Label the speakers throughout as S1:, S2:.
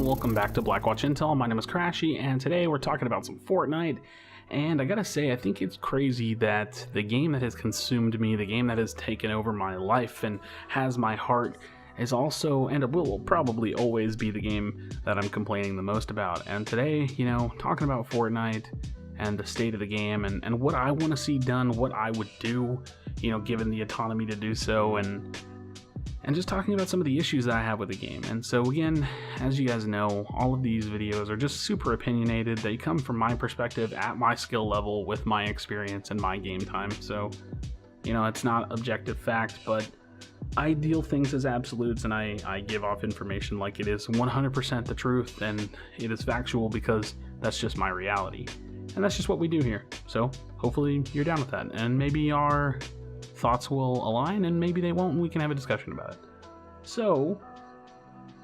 S1: welcome back to Blackwatch Intel. My name is Crashy, and today we're talking about some Fortnite. And I gotta say, I think it's crazy that the game that has consumed me, the game that has taken over my life and has my heart, is also, and it will probably always be, the game that I'm complaining the most about. And today, talking about Fortnite and the state of the game and what I want to see done, what I would do, given the autonomy to do so, and just talking about some of the issues that I have with the game. And so again, as you guys know, all of these videos are just super opinionated. They come from my perspective at my skill level with my experience and my game time. So, it's not objective fact, but I deal things as absolutes, and I give off information like it is 100% the truth, and it is factual because that's just my reality. And that's just what we do here. So hopefully you're down with that, and maybe our thoughts will align, and maybe they won't, and we can have a discussion about it. So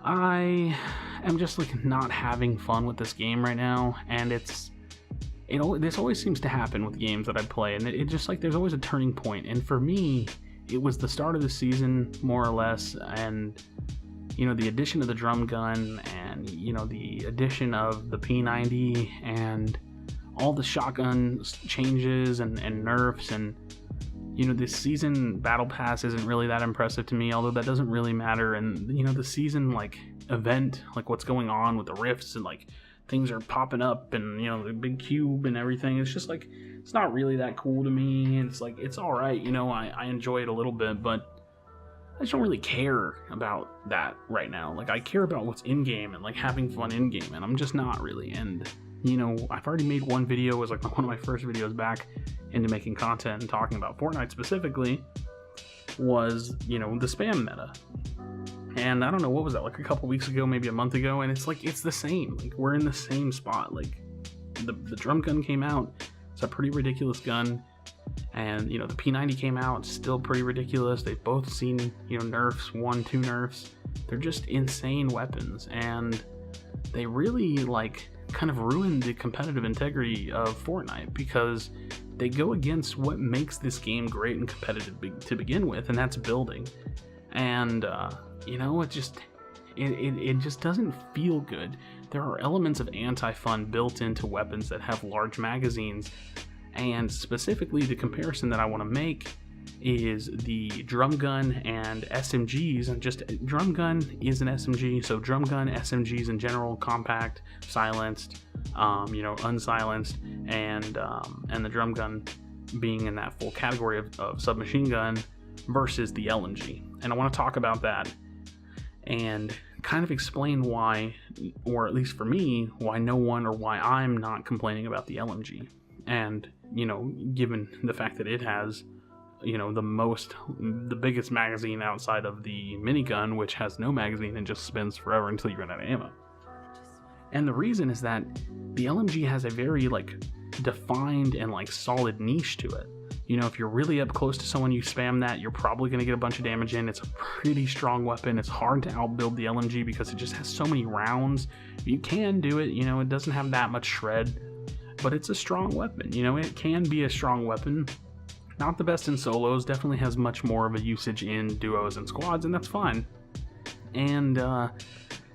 S1: I am just not having fun with this game right now, and this always seems to happen with games that I play, and it just there's always a turning point. And for me, it was the start of the season, more or less, and the addition of the drum gun, and the addition of the P90 and all the shotgun changes and nerfs, and this season battle pass isn't really that impressive to me, although that doesn't really matter. And the season event, what's going on with the rifts and things are popping up, and the big cube and everything, it's just it's not really that cool to me. It's it's all right, I enjoy it a little bit, but I just don't really care about that right now. I care about what's in game and having fun in game, and I'm just not really. And I've already made one video. It was one of my first videos back into making content and talking about Fortnite specifically, was the spam meta. And I don't know, what was that, a couple weeks ago, maybe a month ago, and it's it's the same. We're in the same spot. The drum gun came out. It's a pretty ridiculous gun, and the P90 came out, still pretty ridiculous. They've both seen nerfs, 1-2 nerfs. They're just insane weapons, and they really kind of ruined the competitive integrity of Fortnite, because they go against what makes this game great and competitive to begin with, and that's building. And it just doesn't feel good. There are elements of anti-fun built into weapons that have large magazines, and specifically the comparison that I want to make is the drum gun and SMGs. And just drum gun is an SMG, so drum gun, SMGs in general, compact, silenced, unsilenced, and the drum gun being in that full category of submachine gun versus the LMG. And I want to talk about that and kind of explain why, or at least for me, why why I'm not complaining about the LMG. And given the fact that it has the biggest magazine outside of the minigun, which has no magazine and just spins forever until you run out of ammo. And the reason is that the LMG has a very defined and solid niche to it. If you're really up close to someone, you spam that, you're probably going to get a bunch of damage in. It's a pretty strong weapon. It's hard to outbuild the LMG because it just has so many rounds. You can do it, it doesn't have that much shred, but it's a strong weapon. It can be a strong weapon. Not the best in solos, definitely has much more of a usage in duos and squads, and that's fine. And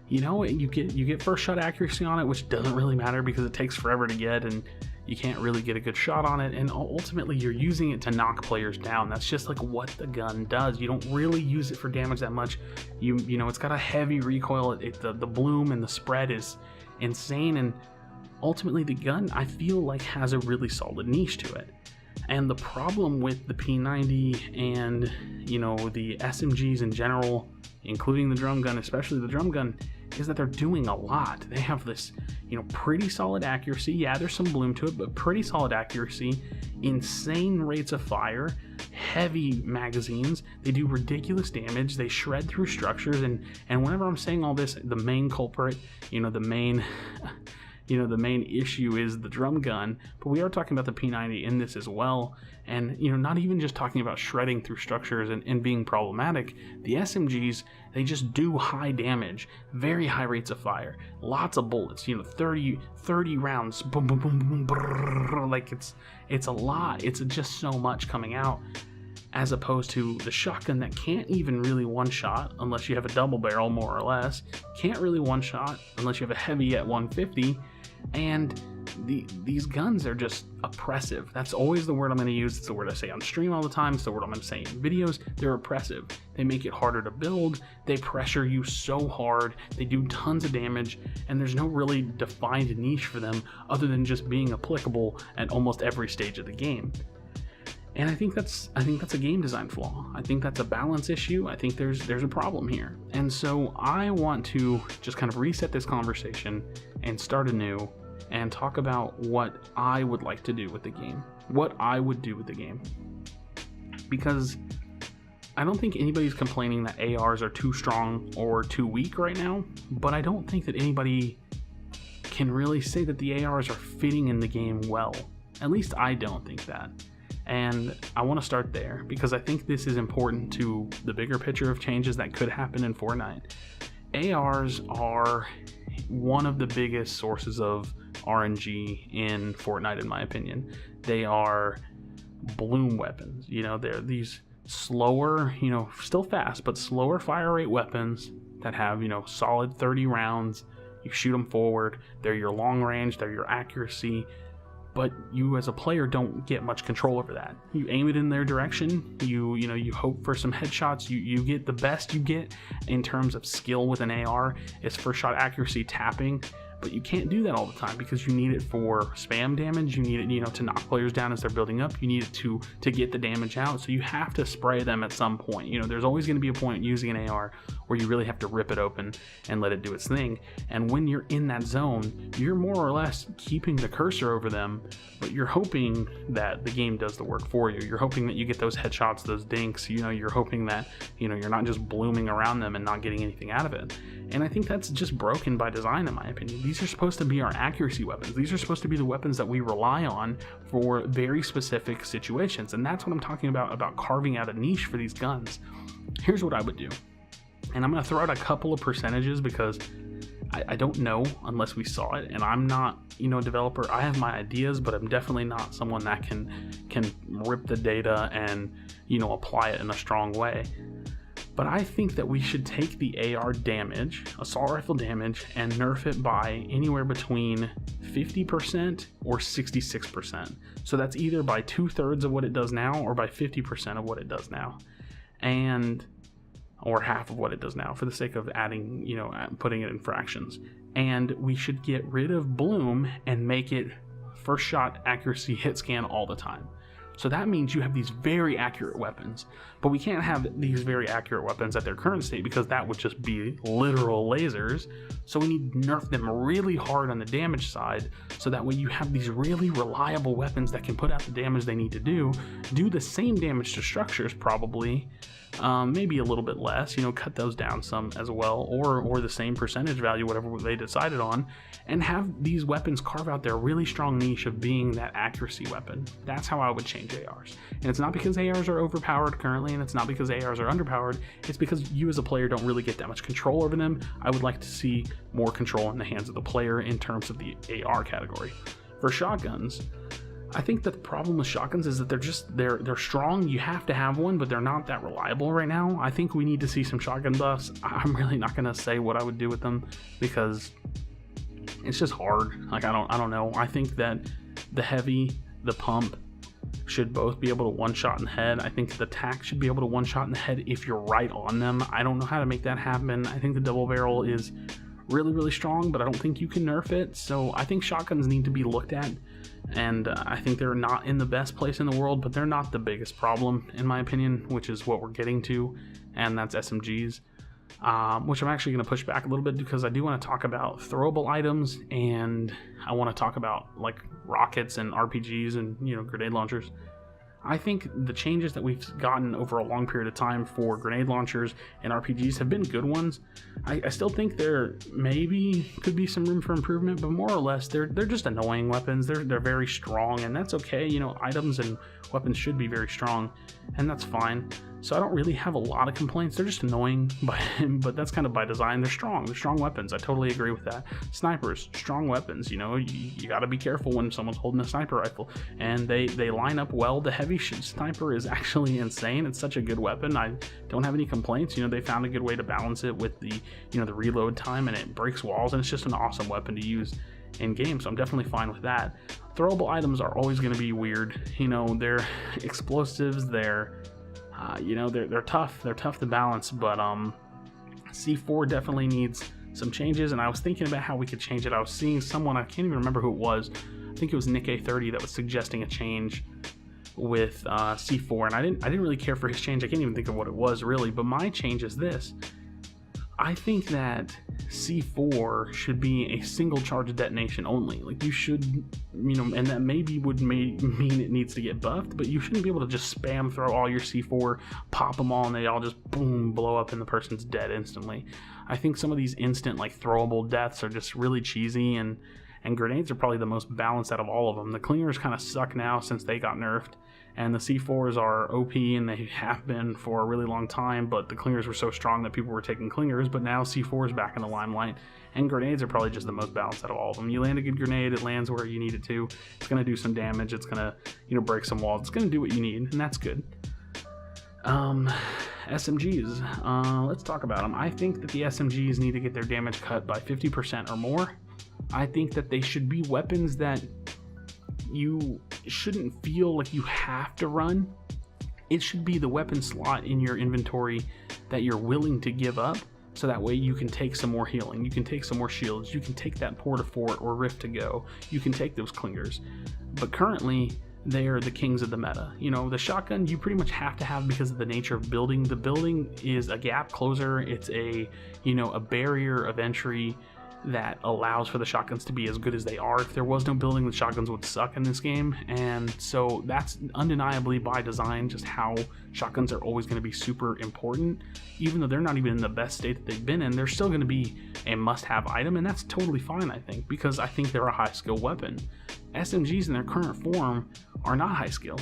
S1: you get first shot accuracy on it, which doesn't really matter because it takes forever to get, and you can't really get a good shot on it, and ultimately you're using it to knock players down. That's just what the gun does. You don't really use it for damage that much. It's got a heavy recoil. The bloom and the spread is insane, and ultimately the gun, I feel has a really solid niche to it. And the problem with the P90 and the SMGs in general, including the drum gun, especially the drum gun, is that they're doing a lot. They have this pretty solid accuracy. Yeah, there's some bloom to it, but pretty solid accuracy, insane rates of fire, heavy magazines. They do ridiculous damage. They shred through structures, and whenever I'm saying all this, the main culprit, the main issue is the drum gun, but we are talking about the P90 in this as well. And not even just talking about shredding through structures and being problematic. The SMGs, they just do high damage, very high rates of fire, lots of bullets, 30 rounds, boom boom boom boom, brrr, it's a lot. It's just so much coming out. as opposed to the shotgun that can't even really one-shot unless you have a double barrel, more or less, can't really one-shot unless you have a heavy at 150, and these guns are just oppressive. That's always the word I'm going to use. It's the word I say on stream all the time. It's the word I'm going to say in videos. They're oppressive. They make it harder to build. They pressure you so hard. They do tons of damage, and there's no really defined niche for them other than just being applicable at almost every stage of the game. And I think that's a game design flaw. I think that's a balance issue. I think there's a problem here. And so I want to just kind of reset this conversation and start anew and talk about what I would like to do with the game. What I would do with the game. Because I don't think anybody's complaining that ARs are too strong or too weak right now, but I don't think that anybody can really say that the ARs are fitting in the game well. At least I don't think that. And I want to start there because I think this is important to the bigger picture of changes that could happen in Fortnite. ARs are one of the biggest sources of RNG in Fortnite, in my opinion. They are bloom weapons. They're these slower, still fast, but slower fire rate weapons that have, solid 30 rounds. You shoot them forward. They're your long range. They're your accuracy. But you as a player don't get much control over that. You aim it in their direction, you hope for some headshots, you get the best you get in terms of skill with an AR is first shot accuracy, tapping, but you can't do that all the time because you need it for spam damage, you need it, to knock players down as they're building up, you need it to get the damage out, so you have to spray them at some point. There's always going to be a point using an AR where you really have to rip it open and let it do its thing, and when you're in that zone, you're more or less keeping the cursor over them, but you're hoping that the game does the work for you. You're hoping that you get those headshots, those dinks, you're hoping that, you're not just blooming around them and not getting anything out of it. And I think that's just broken by design, in my opinion. These are supposed to be our accuracy weapons. These are supposed to be the weapons that we rely on for very specific situations. And that's what I'm talking about carving out a niche for these guns. Here's what I would do. And I'm going to throw out a couple of percentages because I don't know unless we saw it. And I'm not, a developer. I have my ideas, but I'm definitely not someone that can rip the data and, apply it in a strong way. But I think that we should take the AR damage, assault rifle damage, and nerf it by anywhere between 50% or 66%. So that's either by 2/3 of what it does now or by 50% of what it does now. Or half of what it does now for the sake of adding, putting it in fractions. And we should get rid of bloom and make it first shot accuracy hit scan all the time. So that means you have these very accurate weapons, but we can't have these very accurate weapons at their current state because that would just be literal lasers. So we need to nerf them really hard on the damage side so that way you have these really reliable weapons that can put out the damage they need to do the same damage to structures probably, maybe a little bit less, cut those down some as well, or the same percentage value, whatever they decided on, and have these weapons carve out their really strong niche of being that accuracy weapon. That's how I would change ARs. And it's not because ARs are overpowered currently, and it's not because ARs are underpowered, it's because you as a player don't really get that much control over them. I would like to see more control in the hands of the player in terms of the AR category. For shotguns, I think that the problem with shotguns is that they're strong. You have to have one, but they're not that reliable right now. I think we need to see some shotgun buffs. I'm really not going to say what I would do with them because it's just hard. I don't know. I think that the heavy, the pump should both be able to one shot in the head. I think the tac should be able to one shot in the head if you're right on them. I don't know how to make that happen. I think the double barrel is really, really strong, but I don't think you can nerf it. So I think shotguns need to be looked at. And I think they're not in the best place in the world, but they're not the biggest problem, in my opinion, which is what we're getting to, and that's SMGs, which I'm actually going to push back a little bit because I do want to talk about throwable items, and I want to talk about like rockets and RPGs and grenade launchers. I think the changes that we've gotten over a long period of time for grenade launchers and RPGs have been good ones. I still think there maybe could be some room for improvement, but more or less they're just annoying weapons. They're very strong, and that's okay. Items and weapons should be very strong, and that's fine. So I don't really have a lot of complaints. They're just annoying, but that's kind of by design. They're strong. They're strong weapons. I totally agree with that. Snipers, strong weapons. You know, you got to be careful when someone's holding a sniper rifle. And they line up well. The heavy sniper is actually insane. It's such a good weapon. I don't have any complaints. You know, they found a good way to balance it with the, you know, the reload time, and it breaks walls, and it's just an awesome weapon to use in game. So I'm definitely fine with that. Throwable items are always going to be weird. You know, they're explosives. They're you know, they're tough. They're tough to balance, but C4 definitely needs some changes, and I was thinking about how we could change it. I was seeing someone, I can't even remember who it was. I think it was Nick A30 that was suggesting a change with C4, and I didn't really care for his change. I can't even think of what it was really, but my change is this. I think that C4 should be a single charge detonation only. Like, you should, you know, and that maybe would mean it needs to get buffed, but you shouldn't be able to just spam throw all your C4, pop them all, and they all just boom, blow up and the person's dead instantly. I think some of these instant, like, throwable deaths are just really cheesy, and grenades are probably the most balanced out of all of them. The clingers kind of suck now since they got nerfed, and the C4s are OP, and they have been for a really long time, but the clingers were so strong that people were taking clingers, but now C4 is back in the limelight, and grenades are probably just the most balanced out of all of them. You land a good grenade, it lands where you need it to, it's going to do some damage, it's going to, you know, break some walls, it's going to do what you need, and that's good. SMGs, let's talk about them. I think that the SMGs need to get their damage cut by 50% or more. I think that they should be weapons that you shouldn't feel like you have to run. It should be the weapon slot in your inventory that you're willing to give up, so that way you can take some more healing, you can take some more shields, you can take that Port-a-Fort or Rift to Go, you can take those clingers. But currently, they're the kings of the meta. You know, the shotgun you pretty much have to have because of the nature of building. The building is a gap closer, it's a, you know, a barrier of entry that allows for the shotguns to be as good as they are. If there was no building, the shotguns would suck in this game, and so that's undeniably by design just how shotguns are always going to be super important. Even though they're not even in the best state that they've been in, they're still going to be a must-have item, and that's totally fine, I think, because I think they're a high-skill weapon. SMGs in their current form are not high skill.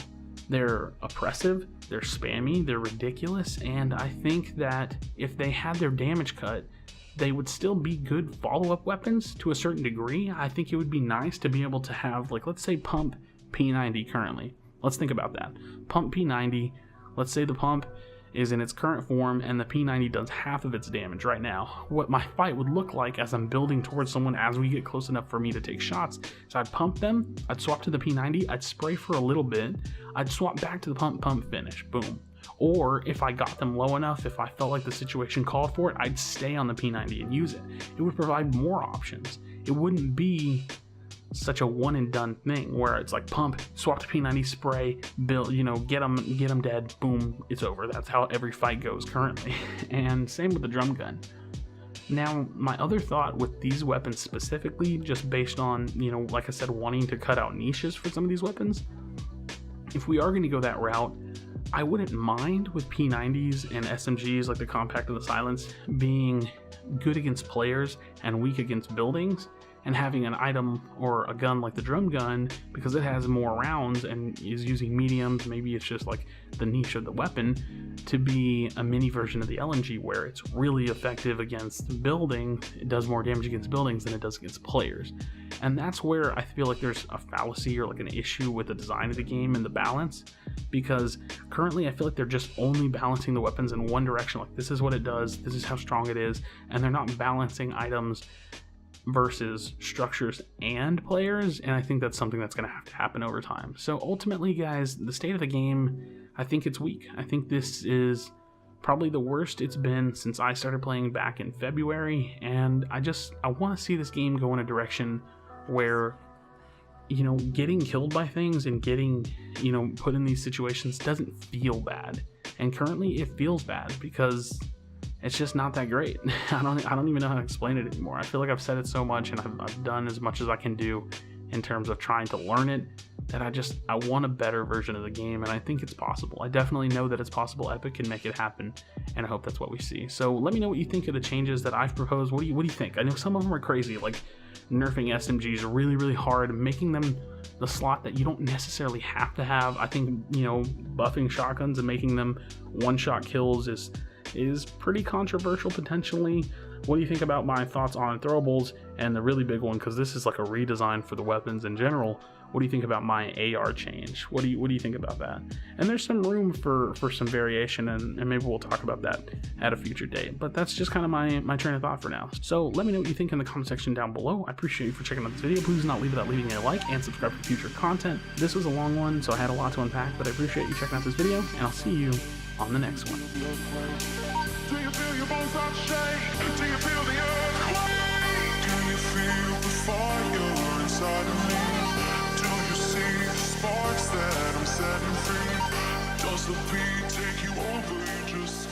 S1: They're oppressive, they're spammy, they're ridiculous, and I think that if they had their damage cut, they would still be good follow-up weapons to a certain degree. I think it would be nice to be able to have, like, let's say pump P90 currently. Let's think about that. Pump P90, let's say the pump is in its current form and the P90 does half of its damage right now. What my fight would look like as I'm building towards someone as we get close enough for me to take shots, so I'd pump them, I'd swap to the P90, I'd spray for a little bit, I'd swap back to the pump, finish, boom. Or if I got them low enough, if I felt like the situation called for it, I'd stay on the P90 and use it. It would provide more options. It wouldn't be such a one and done thing where it's like pump, swap to P90, spray, build, you know, get them dead, boom, it's over. That's how every fight goes currently. And same with the drum gun. Now, my other thought with these weapons specifically, just based on, you know, like I said, wanting to cut out niches for some of these weapons, if we are going to go that route, I wouldn't mind with P90s and SMGs like the Compact and the Silence being good against players and weak against buildings, and having an item or a gun like the drum gun, because it has more rounds and is using mediums, maybe it's just like the niche of the weapon, to be a mini version of the LMG where it's really effective against building. It does more damage against buildings than it does against players. And that's where I feel like there's a fallacy or like an issue with the design of the game and the balance, because currently I feel like they're just only balancing the weapons in one direction. Like, this is what it does, this is how strong it is, and they're not balancing items versus structures and players, and I think that's something that's going to have to happen over time. So ultimately, guys, the state of the game, I think it's weak. I think this is probably the worst it's been since I started playing back in February, and I want to see this game go in a direction where, you know, getting killed by things and getting, you know, put in these situations doesn't feel bad. And currently it feels bad because it's just not that great. I don't even know how to explain it anymore. I feel like I've said it so much, and I've done as much as I can do in terms of trying to learn it, that I want a better version of the game, and I think it's possible. I definitely know that it's possible. Epic can make it happen, and I hope that's what we see. So let me know what you think of the changes that I've proposed. What do you think? I know some of them are crazy, like nerfing SMGs really hard, making them the slot that you don't necessarily have to have. I think, you know, buffing shotguns and making them one-shot kills is pretty controversial potentially. What do you think about my thoughts on throwables? And the really big one, because this is like a redesign for the weapons in general, what do you think about my AR change? What do you think about that? And there's some room for some variation, and maybe we'll talk about that at a future date. But that's just kind of my train of thought for now. So let me know what you think in the comment section down below. I appreciate you for checking out this video. Please do not leave without leaving a like and subscribe for future content. This was a long one, so I had a lot to unpack, but I appreciate you checking out this video, and I'll see you on the next one.
S2: Do you feel your bones start to shake? Do you feel the earthquake? Do you feel the fire inside of me? Do you see the sparks that I'm setting free? Does the beat take you over? You just